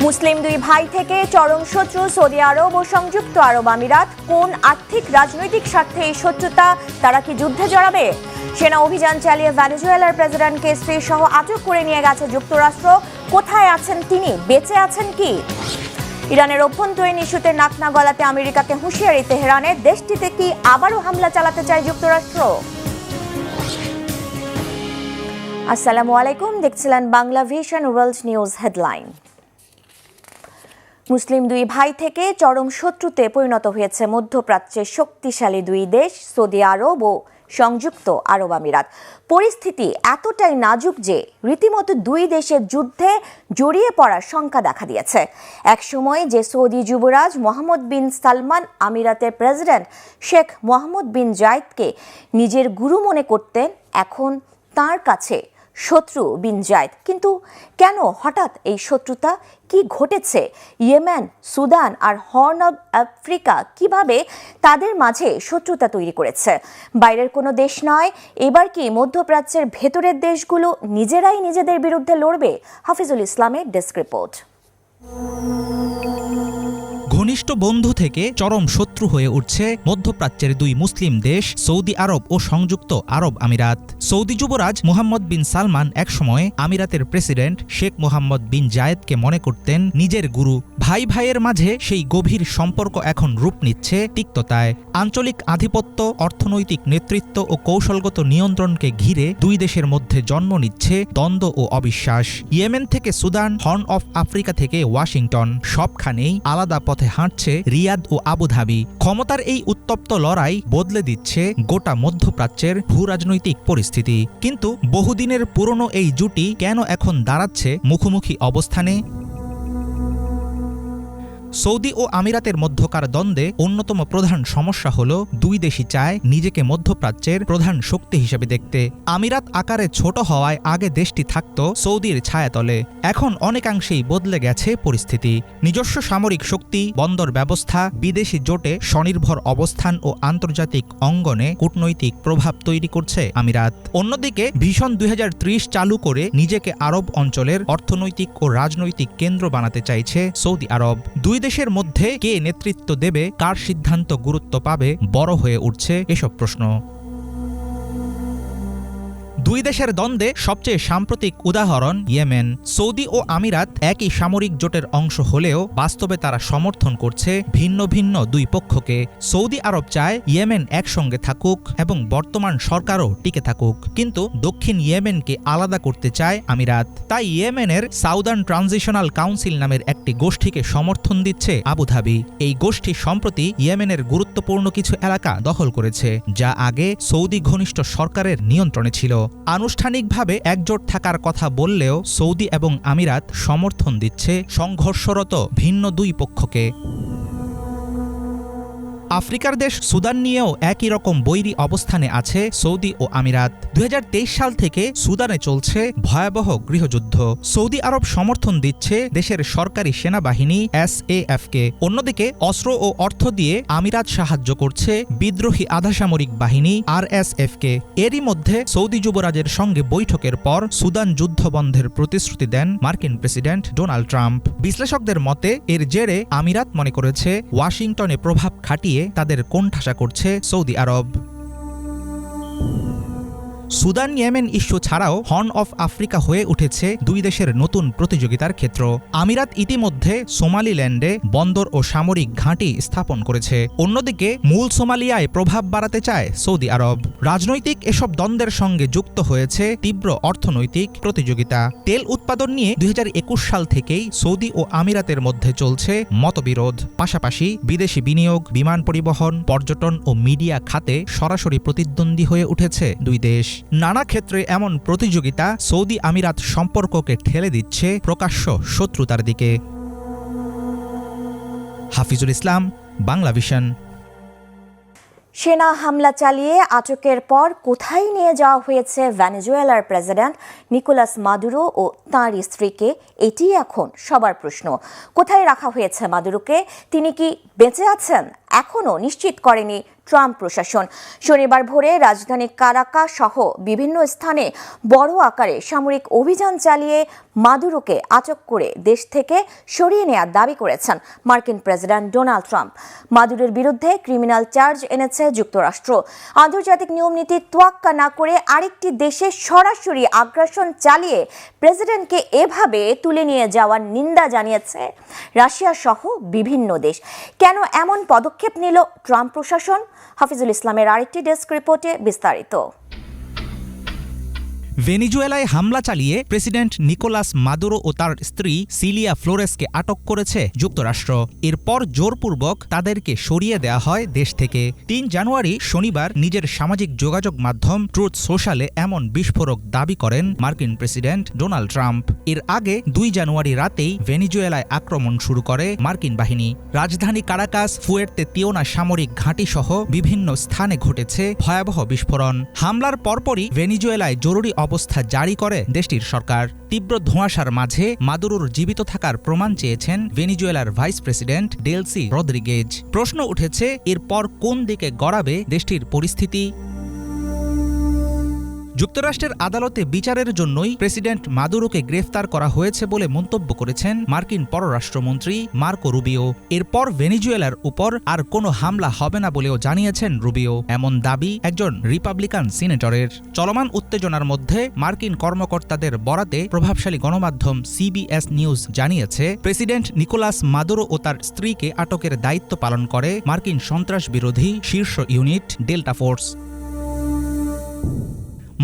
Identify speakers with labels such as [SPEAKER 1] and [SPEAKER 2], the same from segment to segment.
[SPEAKER 1] মুসলিম দুই ভাই থেকে চরম শত্রু সৌদি আরব ও সংযুক্ত আরব আমিরাত। কোন আর্থিক রাজনৈতিক স্বার্থে এই শত্রুতা? তারা কি যুদ্ধে জড়াবে? সেনা অভিযান চালিয়ে ভেনেজুয়েলার প্রেসিডেন্টকে স্ত্রী সহ আটক করে নিয়ে গেছে যুক্তরাষ্ট্র। কোথায় আছেন তিনি? বেঁচে আছেন কি? ইরানের অভ্যন্তরীণ ইস্যুতে নাক না গলাতে আমেরিকাকে হুঁশিয়ারি তেহরানের। দেশটিতে কি আবারও হামলা চালাতে চায় যুক্তরাষ্ট্র? আসসালামু আলাইকুম, দেখছিলেন Bangla vision world news headline. মুসলিম দুই ভাই থেকে চরম শত্রুতে পরিণত হয়েছে মধ্যপ্রাচ্যের শক্তিশালী দুই দেশ সৌদি আরব ও সংযুক্ত আরব আমিরাত। পরিস্থিতি এতটাই নাজুক যে রীতিমতো দুই দেশের যুদ্ধে জড়িয়ে পড়ার শঙ্কা দেখা দিয়েছে। একসময় যে সৌদি যুবরাজ মোহাম্মদ বিন সালমান আমিরাতের প্রেসিডেন্ট শেখ মোহাম্মদ বিন জায়েদকে নিজের গুরু মনে করতেন, এখন তার কাছে শত্রু বিন জায়েদ। কিন্তু কেন হঠাৎ এই শত্রুতা? কি ঘটেছে? ইয়েমেন, সুদান আর হর্ন অব আফ্রিকা কিভাবে তাদের মাঝে শত্রুতা তৈরি করেছে? বাইরের কোনো দেশ নয়, এবার কি মধ্যপ্রাচ্যের ভেতরের দেশগুলো নিজেরাই নিজেদের বিরুদ্ধে লড়বে? হাফিজুল ইসলামের ডেস্ক রিপোর্ট।
[SPEAKER 2] ঘনিষ্ঠ বন্ধু থেকে চরম শত্রু হয়ে উঠছে মধ্যপ্রাচ্যের দুই মুসলিম দেশ সৌদি আরব ও সংযুক্ত আরব আমিরাত। সৌদি যুবরাজ মোহাম্মদ বিন সালমান একসময় আমিরাতের প্রেসিডেন্ট শেখ মোহাম্মদ বিন জায়েদকে মনে করতেন নিজের গুরু। ভাই ভাইয়ের মাঝে সেই গভীর সম্পর্ক এখন রূপ নিচ্ছে তিক্ততায়। আঞ্চলিক আধিপত্য, অর্থনৈতিক নেতৃত্ব ও কৌশলগত নিয়ন্ত্রণকে ঘিরে দুই দেশের মধ্যে জন্ম নিচ্ছে দ্বন্দ্ব ও অবিশ্বাস। ইয়েমেন থেকে সুদান, হর্ন অফ আফ্রিকা থেকে ওয়াশিংটন, সবখানেই আলাদা পথে হাঁটছে রিয়াদ ও আবুধাবি। ক্ষমতার এই উত্তপ্ত লড়াই বদলে দিচ্ছে গোটা মধ্যপ্রাচ্যের ভূরাজনৈতিক পরিস্থিতি। কিন্তু বহুদিনের পুরনো এই জুটি কেন এখন দাঁড়াচ্ছে মুখোমুখি অবস্থানে? সৌদি ও আমিরাতের মধ্যকার দ্বন্দ্বে অন্যতম প্রধান সমস্যা হল দুই দেশই চায় নিজেকে মধ্যপ্রাচ্যের প্রধান শক্তি হিসেবে দেখতে। আমিরাত আকারে ছোট হওয়ায় আগে দেশটি থাকত সৌদির ছায়াতলে। এখন অনেকাংশেই বদলে গেছে পরিস্থিতি। নিজস্ব সামরিক শক্তি, বন্দর ব্যবস্থা, বিদেশি জোটে স্বনির্ভর অবস্থান ও আন্তর্জাতিক অঙ্গনে কূটনৈতিক প্রভাব তৈরি করছে আমিরাত। অন্যদিকে ভিশন 2030 চালু করে নিজেকে আরব অঞ্চলের অর্থনৈতিক ও রাজনৈতিক কেন্দ্র বানাতে চাইছে সৌদি আরব। দুই দেশের মধ্যে কে নেতৃত্ব দেবে, কার সিদ্ধান্ত গুরুত্ব পাবে, বড় হয়ে উঠছে এসব প্রশ্ন। দুই দেশের দ্বন্দ্বে সবচেয়ে সাম্প্রতিক উদাহরণ ইয়েমেন। সৌদি ও আমিরাত একই সামরিক জোটের অংশ হলেও বাস্তবে তারা সমর্থন করছে ভিন্ন ভিন্ন দুই পক্ষকে। সৌদি আরব চায় ইয়েমেন একসঙ্গে থাকুক এবং বর্তমান সরকারও টিকে থাকুক, কিন্তু দক্ষিণ ইয়েমেনকে আলাদা করতে চায় আমিরাত। তাই ইয়েমেনের সাউদার্ন ট্রানজিশনাল কাউন্সিল নামের একটি গোষ্ঠীকে সমর্থন দিচ্ছে আবুধাবি। এই গোষ্ঠী সম্প্রতি ইয়েমেনের গুরুত্বপূর্ণ কিছু এলাকা দখল করেছে, যা আগে সৌদি ঘনিষ্ঠ সরকারের নিয়ন্ত্রণে ছিল। আনুষ্ঠানিকভাবে একজোট থাকার কথা বললেও সৌদি এবং আমিরাত সমর্থন দিচ্ছে সংঘর্ষরত ভিন্ন দুই পক্ষকে। আফ্রিকার দেশ সুদান নিয়েও একই রকম বৈরী অবস্থানে আছে সৌদি ও আমিরাত। 2023 সাল থেকে সুদানে চলছে ভয়াবহ গৃহযুদ্ধ। সৌদি আরব সমর্থন দিচ্ছে দেশের সরকারি সেনাবাহিনী SAF-কে। অন্যদিকে অস্ত্র ও অর্থ দিয়ে আমিরাত সাহায্য করছে বিদ্রোহী আধাসামরিক বাহিনী RSF-কে। এরই মধ্যে সৌদি যুবরাজের সঙ্গে বৈঠকের পর সুদান যুদ্ধ বন্ধের প্রতিশ্রুতি দেন মার্কিন প্রেসিডেন্ট ডোনাল্ড ট্রাম্প। বিশ্লেষকদের মতে এর জেরে আমিরাত মনে করেছে ওয়াশিংটনে প্রভাব খাটিয়ে তাদের কোণঠাসা করছে সৌদি আরব। সুদান ইয়েমেন ইস্যু ছাড়াও হর্ন অফ আফ্রিকা হয়ে উঠেছে দুই দেশের নতুন প্রতিযোগিতার ক্ষেত্র। আমিরাত ইতিমধ্যে সোমালিল্যান্ডে বন্দর ও সামরিক ঘাঁটি স্থাপন করেছে। অন্যদিকে মূল সোমালিয়ায় প্রভাব বাড়াতে চায় সৌদি আরব। রাজনৈতিক এসব দ্বন্দ্বের সঙ্গে যুক্ত হয়েছে তীব্র অর্থনৈতিক প্রতিযোগিতা। তেল উৎপাদন নিয়ে 2021 সাল থেকেই সৌদি ও আমিরাতের মধ্যে চলছে মতবিরোধ। পাশাপাশি বিদেশি বিনিয়োগ, বিমান পরিবহন, পর্যটন ও মিডিয়া খাতে সরাসরি প্রতিদ্বন্দ্বী হয়ে উঠেছে দুই দেশ। নানা ক্ষেত্রে এমন প্রতিযোগিতা সৌদি আমিরাত সম্পর্ককে ঠেলে দিচ্ছে প্রকাশ্য শত্রুতার দিকে। হাফিজুল ইসলাম, বাংলা ভিশন।
[SPEAKER 1] সেনা হামলা চালিয়ে আটকের পর কোথায় নিয়ে যাওয়া হয়েছে ভেনেজুয়েলার প্রেসিডেন্ট নিকোলাস মাদুরো ও তাঁর স্ত্রীকে? এটি এখন সবার প্রশ্ন। কোথায় রাখা হয়েছে মাদুরোকে? তিনি কি বেঁচে আছেন? এখনও নিশ্চিত করেনি ট্রাম্প প্রশাসন। শনিবার ভোরে রাজধানী কারাকাস সহ বিভিন্ন স্থানে বড় আকারে সামরিক অভিযান চালিয়ে মাদুরোকে আটক করে দেশ থেকে সরিয়ে নেওয়ার দাবি করেছেন মার্কিন প্রেসিডেন্ট ডোনাল্ড ট্রাম্প। মাদুরোর বিরুদ্ধে ক্রিমিনাল চার্জ এনেছে যুক্তরাষ্ট্র। আন্তর্জাতিক নিয়মনীতি তোয়াক্কা না করে আরেকটি দেশে সরাসরি আগ্রাসন চালিয়ে প্রেসিডেন্টকে এভাবে তুলে নিয়ে যাওয়ার নিন্দা জানিয়েছে রাশিয়া সহ বিভিন্ন দেশ। কেন এমন পদক্ষেপ নিল ট্রাম্প প্রশাসন? হাফিজুল ইসলামের আরেকটি ডেস্ক রিপোর্টে বিস্তারিত।
[SPEAKER 2] ভেনিজুয়েলায় হামলা চালিয়ে প্রেসিডেন্ট নিকোলাস মাদুরো ও তার স্ত্রী সিলিয়া ফ্লোরেসকে আটক করেছে যুক্তরাষ্ট্র। এরপর জোরপূর্বক তাদেরকে সরিয়ে দেওয়া হয় দেশ থেকে। ৩ জানুয়ারি শনিবার নিজের সামাজিক যোগাযোগ মাধ্যম ট্রুথ সোশ্যালে এমন বিস্ফোরক দাবি করেন মার্কিন প্রেসিডেন্ট ডোনাল্ড ট্রাম্প। এর আগে ২ জানুয়ারি রাতেই ভেনিজুয়েলায় আক্রমণ শুরু করে মার্কিন বাহিনী। রাজধানী কারাকাস, ফুয়ের্তে তিওনা সামরিক ঘাঁটি সহ বিভিন্ন স্থানে ঘটেছে ভয়াবহ বিস্ফোরণ। হামলার পরপরই ভেনিজুয়েলায় জরুরি অবস্থা জারি করে দেশটির সরকার। তীব্র ধোঁয়াশার মাঝে মাদুরোর জীবিত থাকার প্রমাণ চেয়েছেন ভেনিজুয়েলার ভাইস প্রেসিডেন্ট ডেলসি রদ্রিগেজ। প্রশ্ন উঠেছে, এরপর কোন দিকে গড়াবে দেশটির পরিস্থিতি? যুক্তরাষ্ট্রের আদালতে বিচারের জন্যই প্রেসিডেন্ট মাদুরোকে গ্রেফতার করা হয়েছে বলে মন্তব্য করেছেন মার্কিন পররাষ্ট্রমন্ত্রী মার্কো রুবিও। এরপর ভেনিজুয়েলার উপর আর কোনো হামলা হবে না বলেও জানিয়েছেন রুবিও। এমন দাবি একজন রিপাবলিকান সিনেটরের। চলমান উত্তেজনার মধ্যে মার্কিন কর্মকর্তাদের বরাতে প্রভাবশালী গণমাধ্যম সিবিএস নিউজ জানিয়েছে, প্রেসিডেন্ট নিকোলাস মাদুরো ও তার স্ত্রীকে আটকের দায়িত্ব পালন করে মার্কিন সন্ত্রাস বিরোধী শীর্ষ ইউনিট ডেল্টা ফোর্স।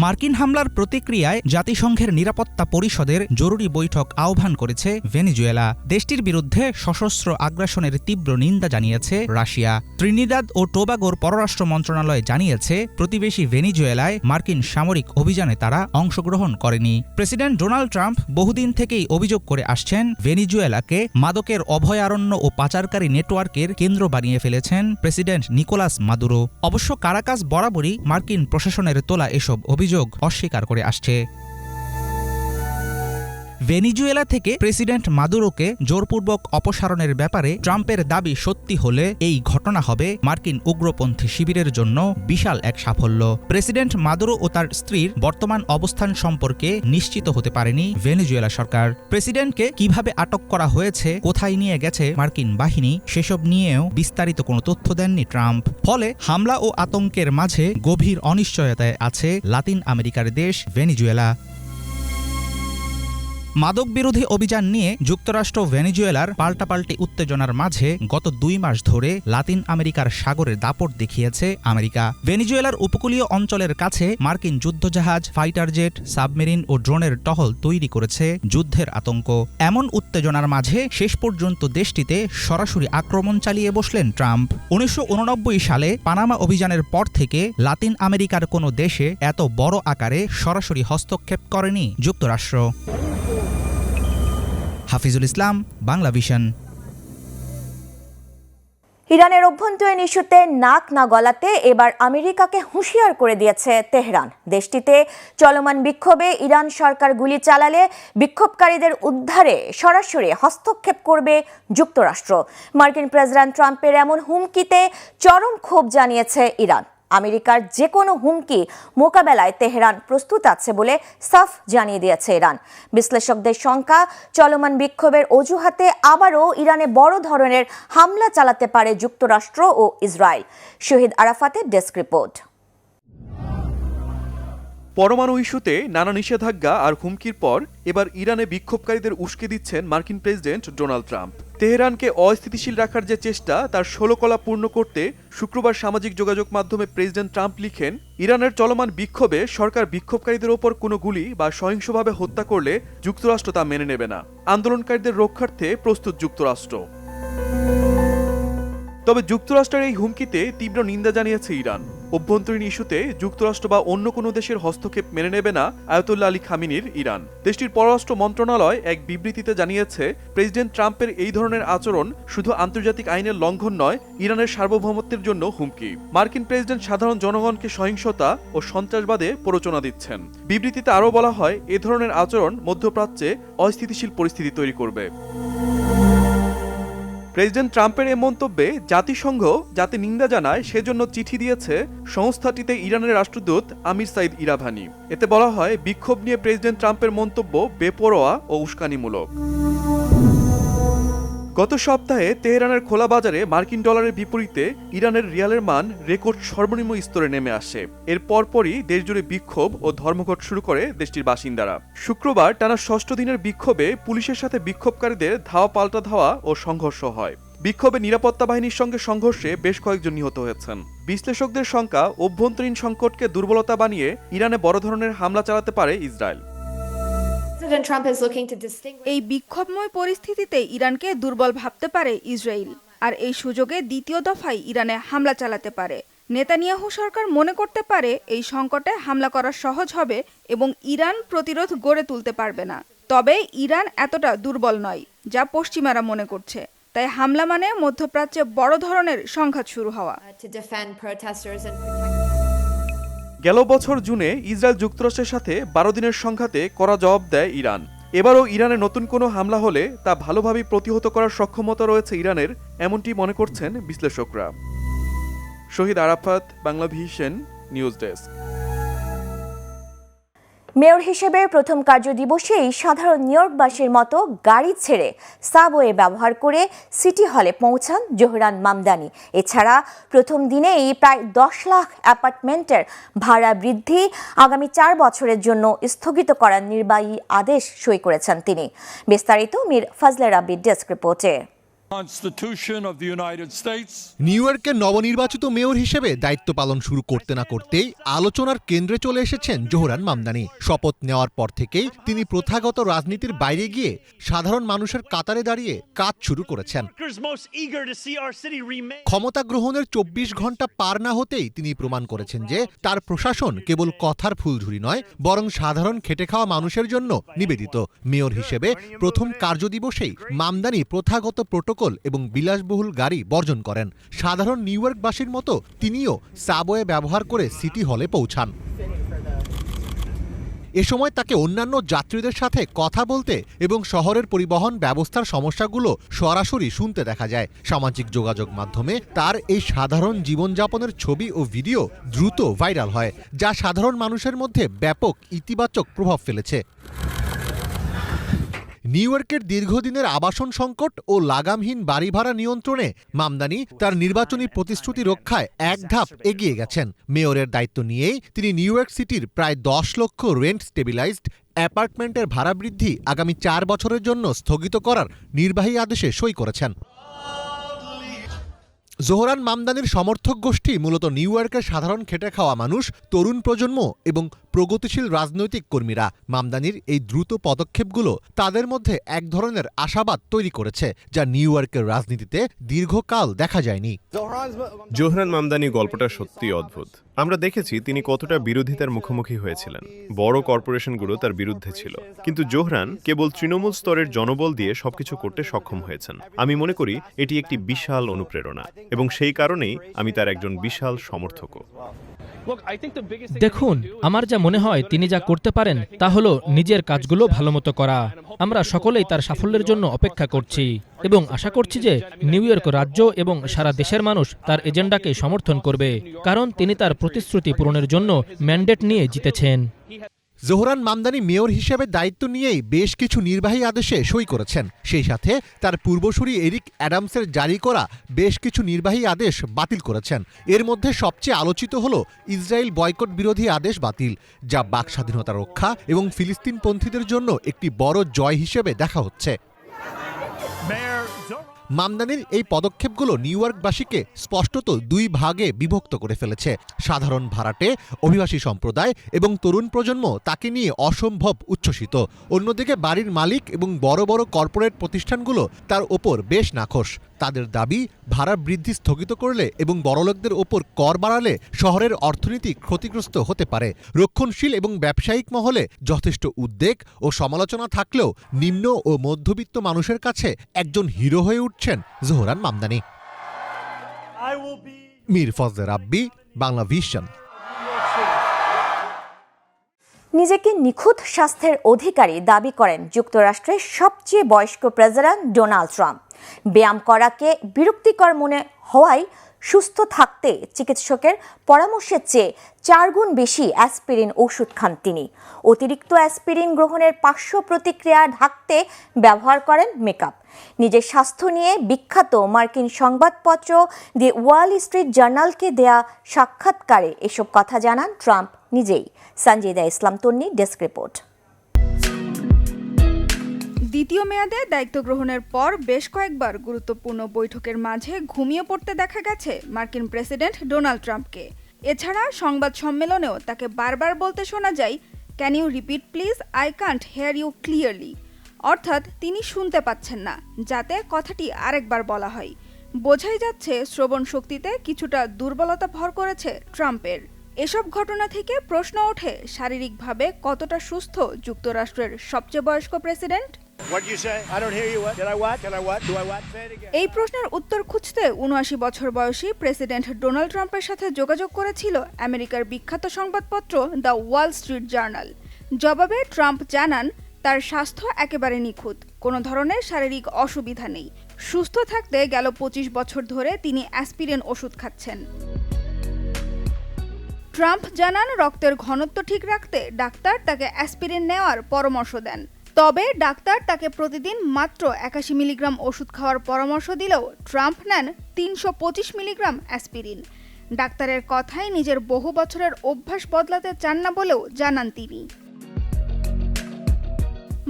[SPEAKER 2] মার্কিন হামলার প্রতিক্রিয়ায় জাতিসংঘের নিরাপত্তা পরিষদের জরুরি বৈঠক আহ্বান করেছে ভেনিজুয়েলা। দেশটির বিরুদ্ধে সশস্ত্র আগ্রাসনের তীব্র নিন্দা জানিয়েছে রাশিয়া। ত্রিনিদাদ ও টোবাগোর পররাষ্ট্র মন্ত্রণালয় জানিয়েছে, প্রতিবেশী ভেনিজুয়েলায় মার্কিন সামরিক অভিযানে তারা অংশগ্রহণ করেনি। প্রেসিডেন্ট ডোনাল্ড ট্রাম্প বহুদিন থেকেই অভিযোগ করে আসছেন, ভেনিজুয়েলাকে মাদকের অভয়ারণ্য ও পাচারকারী নেটওয়ার্কের কেন্দ্র বানিয়ে ফেলেছেন প্রেসিডেন্ট নিকোলাস মাদুরো। অবশ্য কারাকাস বরাবরই মার্কিন প্রশাসনের তোলা এসব অভিযোগ অস্বীকার করে আসছে। ভেনিজুয়েলা থেকে প্রেসিডেন্ট মাদুরোকে জোরপূর্বক অপসারণের ব্যাপারে ট্রাম্পের দাবি সত্যি হলে এই ঘটনা হবে মার্কিন উগ্রপন্থী শিবিরের জন্য বিশাল এক সাফল্য। প্রেসিডেন্ট মাদুরো ও তার স্ত্রীর বর্তমান অবস্থান সম্পর্কে নিশ্চিত হতে পারেনি ভেনিজুয়েলা সরকার। প্রেসিডেন্টকে কিভাবে আটক করা হয়েছে, কোথায় নিয়ে গেছে মার্কিন বাহিনী, সেসব নিয়েও বিস্তারিত কোনো তথ্য দেননি ট্রাম্প। ফলে হামলা ও আতঙ্কের মাঝে গভীর অনিশ্চয়তায় আছে লাতিন আমেরিকার দেশ ভেনিজুয়েলা। মাদক বিরোধী অভিযান নিয়ে যুক্তরাষ্ট্র ভেনিজুয়েলার পাল্টাপাল্টি উত্তেজনার মাঝে গত 2 মাস ধরে লাতিন আমেরিকার সাগরের দাপট দেখিয়েছে আমেরিকা। ভেনিজুয়েলার উপকূলীয় অঞ্চলের কাছে মার্কিন যুদ্ধজাহাজ, ফাইটার জেট, সাবমেরিন ও ড্রোনের টহল তৈরি করেছে যুদ্ধের আতঙ্ক। এমন উত্তেজনার মাঝে শেষ পর্যন্ত দেশটিতে সরাসরি আক্রমণ চালিয়ে বসলেন ট্রাম্প। 1989 সালে পানামা অভিযানের পর থেকে লাতিন আমেরিকার কোনো দেশে এত বড় আকারে সরাসরি হস্তক্ষেপ করেনি যুক্তরাষ্ট্র। হাফিজুল ইসলাম, বাংলা ভিশন।
[SPEAKER 1] ইরানের অভ্যন্তরীণ ইস্যুতে নাক না গলাতে এবার আমেরিকাকে হুঁশিয়ার করে দিয়েছে তেহরান। দেশটিতে চলমান বিক্ষোভে ইরান সরকার গুলি চালালে বিক্ষোভকারীদের উদ্ধারে সরাসরি হস্তক্ষেপ করবে যুক্তরাষ্ট্র। মার্কিন প্রেসিডেন্ট ট্রাম্পের এমন হুমকিতে চরম ক্ষোভ জানিয়েছে ইরান। আমেরিকার যে কোনো হুমকি মোকাবেলায় তেহরান প্রস্তুত আছে বলে সাফ জানিয়ে দিয়েছে ইরান। বিশ্লেষকদের শঙ্কা, চলমান বিক্ষোভের অজুহাতে আবারও ইরানে বড় ধরনের হামলা চালাতে পারে যুক্তরাষ্ট্র ও ইসরায়েল। শহীদ আরাফাতের ডেস্ক রিপোর্ট।
[SPEAKER 3] পরমাণু ইস্যুতে নানা নিষেধাজ্ঞা আর হুমকির পর এবার ইরানে বিক্ষোভকারীদের উস্কে দিচ্ছেন মার্কিন প্রেসিডেন্ট ডোনাল্ড ট্রাম্প। তেহরানকে অস্থিতিশীল রাখার যে চেষ্টা, তার 16 কলা পূর্ণ করতে শুক্রবার সামাজিক যোগাযোগ মাধ্যমে প্রেসিডেন্ট ট্রাম্প লিখেন, ইরানের চলমান বিক্ষোভে সরকার বিক্ষোভকারীদের ওপর কোনো গুলি বা সহিংসভাবে হত্যা করলে যুক্তরাষ্ট্র তা মেনে নেবে না। আন্দোলনকারীদের রক্ষার্থে প্রস্তুত যুক্তরাষ্ট্র। তবে যুক্তরাষ্ট্রের এই হুমকিতে তীব্র নিন্দা জানিয়েছে ইরান। অভ্যন্তরীণ ইস্যুতে যুক্তরাষ্ট্র বা অন্য কোনো দেশের হস্তক্ষেপ মেনে নেবে না আয়াতুল্লাহ আলী খামিনির ইরান। দেশটির পররাষ্ট্র মন্ত্রণালয় এক বিবৃতিতে জানিয়েছে, প্রেসিডেন্ট ট্রাম্পের এই ধরনের আচরণ শুধু আন্তর্জাতিক আইনের লঙ্ঘন নয়, ইরানের সার্বভৌমত্বের জন্য হুমকি। মার্কিন প্রেসিডেন্ট সাধারণ জনগণকে সহিংসতা ও সন্ত্রাসবাদে প্ররোচনা দিচ্ছেন। বিবৃতিতে আরও বলা হয়, এ ধরনের আচরণ মধ্যপ্রাচ্যে অস্থিতিশীল পরিস্থিতি তৈরি করবে। প্রেসিডেন্ট ট্রাম্পের এ মন্তব্যে জাতিসংঘ যাতে নিন্দা জানায় সেজন্য চিঠি দিয়েছে সংস্থাটিতে ইরানের রাষ্ট্রদূত আমির সাইদ ইরাভানি। এতে বলা হয়, বিক্ষোভ নিয়ে প্রেসিডেন্ট ট্রাম্পের মন্তব্য বেপরোয়া ও উস্কানিমূলক। গত সপ্তাহে তেহরানের খোলা বাজারে মার্কিন ডলারের বিপরীতে ইরানের রিয়ালের মান রেকর্ড সর্বনিম্ন স্তরে নেমে আসে। এর পরপরই দেশজুড়ে বিক্ষোভ ও ধর্মঘট শুরু করে দেশটির বাসিন্দারা। শুক্রবার টানা ৬ষ্ঠ দিনের বিক্ষোভে পুলিশের সাথে বিক্ষোভকারীদের ধাওয়া পাল্টা ধাওয়া ও সংঘর্ষ হয়। বিক্ষোভে নিরাপত্তা বাহিনীর সঙ্গে সংঘর্ষে বেশ কয়েকজন নিহত হয়েছেন। বিশ্লেষকদের শঙ্কা, অভ্যন্তরীণ সংকটকে দুর্বলতা বানিয়ে ইরানে বড় ধরনের হামলা চালাতে পারে ইসরায়েল।
[SPEAKER 4] এই বিক্ষোভময় পরিস্থিতিতে ইরানকে দুর্বল ভাবতে পারে ইসরায়েল, আর এই সুযোগে দ্বিতীয় দফায় ইরানে হামলা চালাতে পারে। নেতানিয়াহু সরকার মনে করতে পারে এই সংকটে হামলা করা সহজ হবে এবং ইরান প্রতিরোধ গড়ে তুলতে পারবে না। তবে ইরান এতটা দুর্বল নয় যা পশ্চিমারা মনে করছে। তাই হামলা মানে মধ্যপ্রাচ্যে বড় ধরনের সংঘাত শুরু হওয়া।
[SPEAKER 3] গেল বছর জুনে ইসরায়েল যুক্তরাষ্ট্রের সাথে 12 দিনের সংঘাতে কড়া জবাব দেয় ইরান। এবারও ইরানে নতুন কোনো হামলা হলে তা ভালোভাবেই প্রতিহত করার সক্ষমতা রয়েছে ইরানের, এমনটি মনে করছেন বিশ্লেষকরা। Shahid Arafat, Bangla vision news desk.
[SPEAKER 1] Mayor হিসেবে প্রথম কার্যদিবসেই সাধারণ নিউইয়র্কবাসীর মতো গাড়ি ছেড়ে সাবওয়ে ব্যবহার করে সিটি হলে পৌঁছান জোহরান মামদানি। এছাড়া প্রথম দিনেই প্রায় 10 লাখ অ্যাপার্টমেন্টের ভাড়া বৃদ্ধি আগামী 4 বছরের জন্য স্থগিত করার নির্বাহী আদেশ সই করেছেন তিনি। বিস্তারিত মীর ফজলে রাব্বির ডেস্ক রিপোর্টে।
[SPEAKER 5] নিউইয়র্কের নবনির্বাচিত মেয়র হিসেবে দায়িত্ব পালন শুরু করতে না করতেই আলোচনার কেন্দ্রে চলে এসেছেন জোহরান মামদানি। শপথ নেওয়ার পর থেকেই তিনি প্রথাগত রাজনীতির বাইরে গিয়ে সাধারণ মানুষের কাতারে দাঁড়িয়ে কাজ শুরু করেছেন। ক্ষমতা গ্রহণের 24 ঘন্টা পার না হতেই তিনি প্রমাণ করেছেন যে তার প্রশাসন কেবল কথার ফুলঝুরি নয়, বরং সাধারণ খেটে খাওয়া মানুষের জন্য নিবেদিত। মেয়র হিসেবে প্রথম কার্যদিবসেই মামদানি প্রথাগত প্রোটোকল এবং বিলাসবহুল গাড়ি বর্জন করেন। সাধারণ নিউইয়র্কবাসীর মতো তিনিও সাবওয়ে ব্যবহার করে সিটি হলে পৌঁছান। এ সময় তাকে অন্যান্য যাত্রীদের সাথে কথা বলতে এবং শহরের পরিবহন ব্যবস্থার সমস্যাগুলো সরাসরি শুনতে দেখা যায়। সামাজিক যোগাযোগ মাধ্যমে তার এই সাধারণ জীবনযাপনের ছবি ও ভিডিও দ্রুত ভাইরাল হয়, যা সাধারণ মানুষের মধ্যে ব্যাপক ইতিবাচক প্রভাব ফেলেছে। নিউইয়র্কের দীর্ঘদিনের আবাসন সংকট ও লাগামহীন বাড়ি ভাড়া নিয়ন্ত্রণে মামদানি তার নির্বাচনী প্রতিশ্রুতি রক্ষায় এক ধাপ এগিয়ে গেছেন। মেয়রের দায়িত্ব নিয়েই তিনি নিউইয়র্ক সিটির প্রায় 10 লক্ষ রেন্ট স্টেবিলাইজড অ্যাপার্টমেন্টের ভাড়া বৃদ্ধি আগামী 4 বছরের জন্য স্থগিত করার নির্বাহী আদেশে সই করেছেন। জোহরান মামদানির সমর্থক গোষ্ঠী মূলত নিউইয়র্কের সাধারণ খেটে খাওয়া মানুষ, তরুণ প্রজন্ম এবং প্রগতিশীল রাজনৈতিক কর্মীরা। মামদানির এই দ্রুত পদক্ষেপগুলো তাদের মধ্যে এক ধরনের আশাবাদ তৈরি করেছে, যা নিউইয়র্কের রাজনীতিতে দীর্ঘকাল দেখা যায়নি।
[SPEAKER 6] জোহরান মামদানি গল্পটা সত্যি অদ্ভুত। আমরা দেখেছি তিনি কতটা বিরোধিতার মুখোমুখি হয়েছিলেন। বড় কর্পোরেশনগুলো তার বিরুদ্ধে ছিল, কিন্তু জোহরান কেবল তৃণমূল স্তরের জনবল দিয়ে সবকিছু করতে সক্ষম হয়েছেন। আমি মনে করি এটি একটি বিশাল অনুপ্রেরণা, এবং সেই কারণেই আমি তার একজন বিশাল সমর্থকও।
[SPEAKER 7] দেখুন, আমার যা মনে হয় তিনি যা করতে পারেন তা হলো নিজের কাজগুলো ভালোমতো করা। আমরা সকলেই তার সাফল্যের জন্য অপেক্ষা করছি এবং আশা করছি যে নিউইয়র্ক রাজ্য এবং সারা দেশের মানুষ তার এজেন্ডাকে সমর্থন করবে, কারণ তিনি তার প্রতিশ্রুতি পূরণের জন্য ম্যান্ডেট নিয়ে জিতেছেন।
[SPEAKER 5] জোহরান মামদানি মেয়র হিসেবে দায়িত্ব নিয়েই বেশ কিছু নির্বাহী আদেশে সই করেছেন। সেই সাথে তার পূর্বসূরি এরিক অ্যাডামসের জারি করা বেশ কিছু নির্বাহী আদেশ বাতিল করেছেন। এর মধ্যে সবচেয়ে আলোচিত হল ইসরায়েল বয়কট বিরোধী আদেশ বাতিল, যা বাক স্বাধীনতা রক্ষা এবং ফিলিস্তিনপন্থীদের জন্য একটি বড় জয় হিসেবে দেখা হচ্ছে। মামদানির এই পদক্ষেপগুলো নিউইয়র্কবাসীকে স্পষ্টত 2 ভাগে বিভক্ত করে ফেলেছে। সাধারণ ভাড়াটে, অভিবাসী সম্প্রদায় এবং তরুণ প্রজন্ম তাকে নিয়ে অসম্ভব উচ্ছ্বসিত। অন্যদিকে বাড়ির মালিক এবং বড় বড় কর্পোরেট প্রতিষ্ঠানগুলো তার ওপর বেশ নাখোশ। তাদের দাবি, ভাড়া বৃদ্ধি স্থগিত করলে এবং বড়লোকদের ওপর কর বাড়ালে শহরের অর্থনীতি ক্ষতিগ্রস্ত হতে পারে। রক্ষণশীল এবং ব্যবসায়িক মহলে যথেষ্ট উদ্বেগ ও সমালোচনা থাকলেও নিম্ন ও মধ্যবিত্ত মানুষের কাছে একজন হিরো হয়ে উঠছেন জোহরান মামদানি। মীর ফজলে রাব্বি, বাংলা ভিশন।
[SPEAKER 1] নিজেকে নিখুঁত স্বাস্থ্যের অধিকারী দাবি করেন যুক্তরাষ্ট্রের সবচেয়ে বয়স্ক প্রেসিডেন্ট ডোনাল্ড ট্রাম্প। ব্যায়াম করাকে বিরক্তিকর মনে হওয়ায় সুস্থ থাকতে চিকিৎসকের পরামর্শের চেয়ে 4 গুণ বেশি অ্যাসপিরিন ওষুধ খান তিনি। অতিরিক্ত অ্যাসপিরিন গ্রহণের পার্শ্ব প্রতিক্রিয়া ঢাকতে ব্যবহার করেন মেকআপ। নিজের স্বাস্থ্য নিয়ে বিখ্যাত মার্কিন সংবাদপত্র দি ওয়াল স্ট্রিট জার্নালকে দেয়া সাক্ষাৎকারে এসব কথা জানান ট্রাম্প নিজেই। সঞ্জিদা ইসলাম তন্নি, ডেস্ক রিপোর্ট।
[SPEAKER 4] দ্বিতীয় মেয়াদে দায়িত্ব গ্রহণের পর বেশ কয়েকবার গুরুত্বপূর্ণ বৈঠকের মাঝে ঘুমিয়ে পড়তে দেখা গেছে মার্কিন প্রেসিডেন্ট ডোনাল্ড ট্রাম্পকে। এছাড়া সংবাদ সম্মেলনেও তাকে বারবার বলতে শোনা যায়, can you repeat please, I can't hear you clearly. অর্থাৎ তিনি শুনতে পাচ্ছেন না, যাতে কথাটি আরেকবার বলা হয়। বোঝাই যাচ্ছে শ্রবণ শক্তিতে কিছুটা দুর্বলতা ভর করেছে ট্রাম্পের। এসব ঘটনা থেকে প্রশ্ন ওঠে, শারীরিকভাবে কতটা সুস্থ যুক্তরাষ্ট্রের সবচেয়ে বয়স্ক প্রেসিডেন্ট? এই প্রশ্নের উত্তর খুঁজতে ৭৯ বছর বয়সী প্রেসিডেন্ট ডোনাল্ড ট্রাম্পের সাথে যোগাযোগ করেছিল আমেরিকার বিখ্যাত সংবাদপত্র দ্য ওয়াল স্ট্রিট জার্নাল। জবাবে ট্রাম্প জানান, তার স্বাস্থ্য একেবারে নিখুঁত, কোনো ধরনের শারীরিক অসুবিধা নেই। সুস্থ থাকতে গেল ২৫ বছর ধরে তিনি অ্যাসপিরিন ওষুধ খাচ্ছেন। ট্রাম্প জানান, রক্তের ঘনত্ব ঠিক রাখতে ডাক্তার তাকে অ্যাসপিরিন নেওয়ার পরামর্শ দেন। তবে ডাক্তার তাকে প্রতিদিন মাত্র ৮১ মিলিগ্রাম ওষুধ খাওয়ার পরামর্শ দিলেও ট্রাম্প নেন ৩২৫ মিলিগ্রাম অ্যাসপিরিন। ডাক্তারের কথায় নিজের বহু বছরের অভ্যাস বদলাতে চান না বলেও জানান তিনি।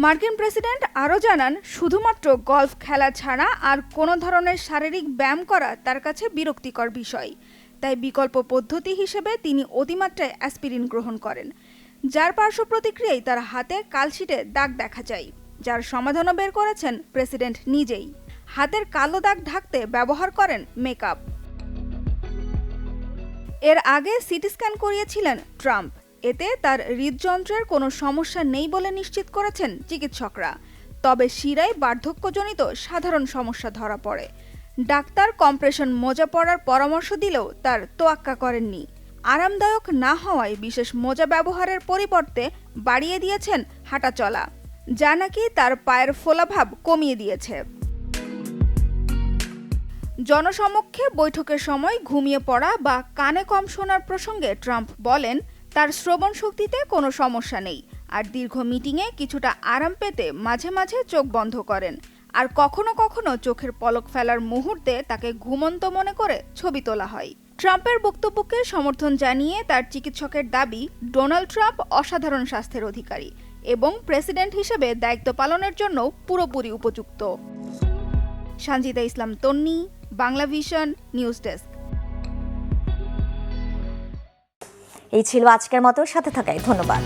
[SPEAKER 4] মার্কিন প্রেসিডেন্ট আরও জানান, শুধুমাত্র গলফ খেলা ছাড়া আর কোনো ধরনের শারীরিক ব্যায়াম করা তার কাছে বিরক্তিকর বিষয়। তাই বিকল্প পদ্ধতি হিসেবে তিনি অতিমাত্রায় অ্যাসপিরিন গ্রহণ করেন, যার পার্শ্ব প্রতিক্রিয়ায় তার হাতে কালশিটে দাগ দেখা যায়, যার সমাধানও বের করেছেন প্রেসিডেন্ট নিজেই। হাতের কালো দাগ ঢাকতে ব্যবহার করেন মেকআপ। এর আগে সিটি স্ক্যান করিয়েছিলেন ট্রাম্প। এতে তার হৃদযন্ত্রের কোনো সমস্যা নেই বলে নিশ্চিত করেছেন চিকিৎসকরা। তবে শিরায় বার্ধক্যজনিত সাধারণ সমস্যা ধরা পড়ে। ডাক্তার কম্প্রেশন মোজা পরার পরামর্শ দিলেও তার তোয়াক্কা করেননি। আরামদায়ক না হওয়ায় বিশেষ মোজা ব্যবহারের পরিবর্তে বাড়িয়ে দিয়েছেন হাঁটা চলা, যা নাকি তার পায়ের ফোলাভাব কমিয়ে দিয়েছে। জনসমক্ষে বৈঠকের সময় ঘুমিয়ে পড়া বা কানে কম শোনার প্রসঙ্গে ট্রাম্প বলেন, তার শ্রবণ শক্তিতে কোনো সমস্যা নেই, আর দীর্ঘ মিটিংয়ে কিছুটা আরাম পেতে মাঝে মাঝে চোখ বন্ধ করেন, আর কখনো কখনো চোখের পলক ফেলার মুহূর্তে তাকে ঘুমন্ত মনে করে ছবি তোলা হয়। ট্রাম্পের বক্তব্যকে সমর্থন জানিয়ে তার চিকিৎসকের দাবি, ডোনাল্ড ট্রাম্প অসাধারণ স্বাস্থ্যের অধিকারী এবং প্রেসিডেন্ট হিসেবে দায়িত্ব পালনের জন্য পুরোপুরি উপযুক্ত। সঞ্জিদা ইসলাম তন্নি, বাংলা ভিশন, নিউজ ডেস্ক।
[SPEAKER 1] এই ছিল আজকের মতো, সাথে থাকায় ধন্যবাদ।